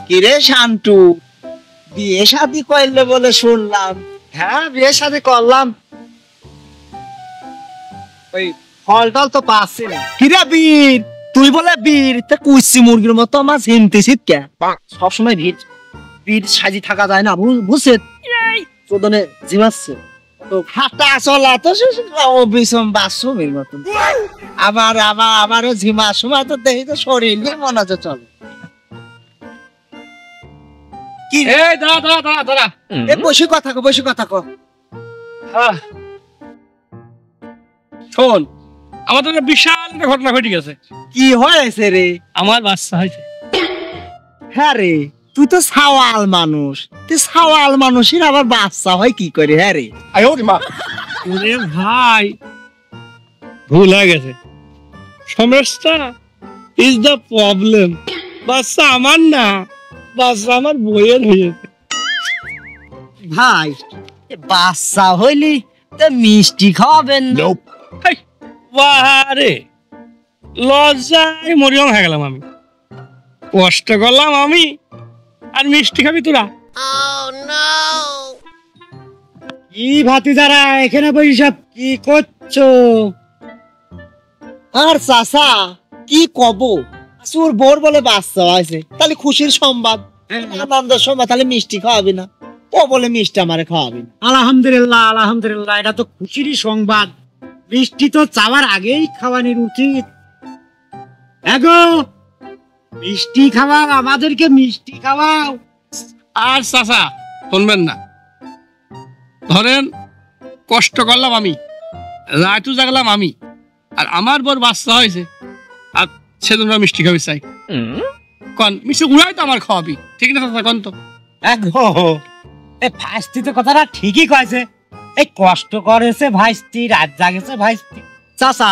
কিরে শান্টু, বিয়ে শাদী করলে বলে শুনলাম? হ্যাঁ, বিয়ে শাদী করলাম। ওই ফল টল তো পাচ্ছি না। কিরে বীর, তুই বলে বীর, তা কুইসি মুরগির মতো আমার হিমতেছিস কে? সবসময় ভিড় সাজি থাকা যায় না, বুঝছে? চোদনে জিমাচ্ছে তো হাঁটা চলা তো বিষম বাসমের মতন। আবারও ঝিমার সময় তো দেখি তো শরীর নিয়ে মনে হচ্ছে চলে। কি রে? দাঁড়া। বসে কথা কো। শোন, আমাদের একটা বিশাল একটা ঘটনা ঘটে গেছে। কি হয়েছে রে? আমার বাচ্চা হয়েছে। হ্যাঁ রে, তুই তো সাওয়াল মানুষ, তুই সাওয়াল মানুষের আবার বাচ্চা হয় কি করে? হ্যাঁ রে, ওরে ভাই, ভুল হয়ে গেছে। সমস্যা ইজ দ্য প্রবলেম। বাচ্চা আমার না, বাচ্চা আমার বইয়ের হয়েছে। ভাই, বাচ্চা হইলি তা মিষ্টি খাওয়াবেন না? বাহারে লজ্জায় মরিয়ম হয়ে গেলাম আমি। কষ্ট করলাম আমি, আর মিষ্টি খাবি তোরা? কি ভাতিজারা এখানে বসে সব কি করছো? আর চাচা কি কব, তোর বোর বলে বাচ্চা হয়েছে, তাহলে খুশির সংবাদ, আনন্দের সংবাদ। তাহলে মিষ্টি খাওয়াবি না? ও বলে মিষ্টি আমারে খাওয়াবি না। আলহামদুলিল্লাহ, এটা তো খুশিরই সংবাদ। মিষ্টি তো চাওয়ার আগেই খাওয়ানোর উচিত। এগো, মিষ্টি খাওয়াও, আমাদেরকে মিষ্টি খাওয়াও। আর চাচা শুনবেন না, ধরেন কষ্ট করলাম আমি, রাতও জাগলাম আমি, আর আমার বর বাচ্চা হয়েছে, আর সেজন্য মিষ্টি খাবি চাই। কন মিষ্টি উড়াই তো আমার খাওয়াবি, ঠিক না চাচা? কন তো। এগো, এই ভাইস্তি তো কথাটা ঠিকই কয়েছে। এই কষ্ট করেছে ভাইস্তি, রাত জাগেছে ভাইস্তি। চাচা,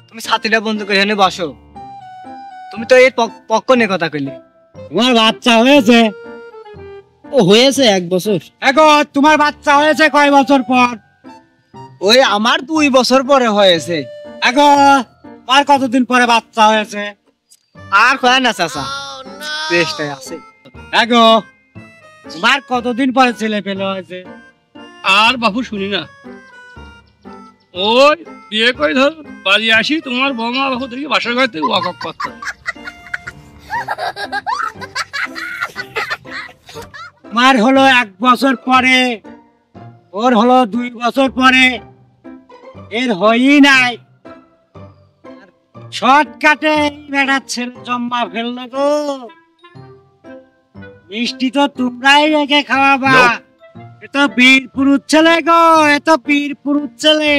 তুমি ছাতিটা বন্ধ করে এখানে বসো। তুমি তো এর পক্ষ নিয়ে কথা কইলে। তোমার বাচ্চা হয়েছে? ও হয়েছে 1 বছর। এগো, তোমার বাচ্চা হয়েছে কয় বছর পর? ওই আমার 2 বছর পরে হয়েছে। এগো, আর কতদিন পরে বাচ্চা হয়েছে? আর কয় না চাচা, চেষ্টায় আছে। এগো, তোমার কতদিন পরে ছেলে পেলে হয়েছে? আর বাবু শুনি না, ওই বিয়ে করে ধর বাড়ি আসি, তোমার বৌমা বাবু দেখি বাসার ঘর থেকে ওয়াক আপ করতে। তোমার হলো 1 বছর পরে, ওর হলো 2 বছর পরে, এর হয়ই নাই। শর্টকাটে বেড়া ছেলে জম্মা ফেললো গো। মিষ্টি তো তোমরাই রেখে খাওয়াবা। এ তো বীরপুরুষ ছেলে গো, এ তো বীরপুরুষ ছেলে।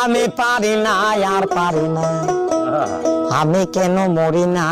আমি পারি না, আর পারি না, আমি কেন মরি না।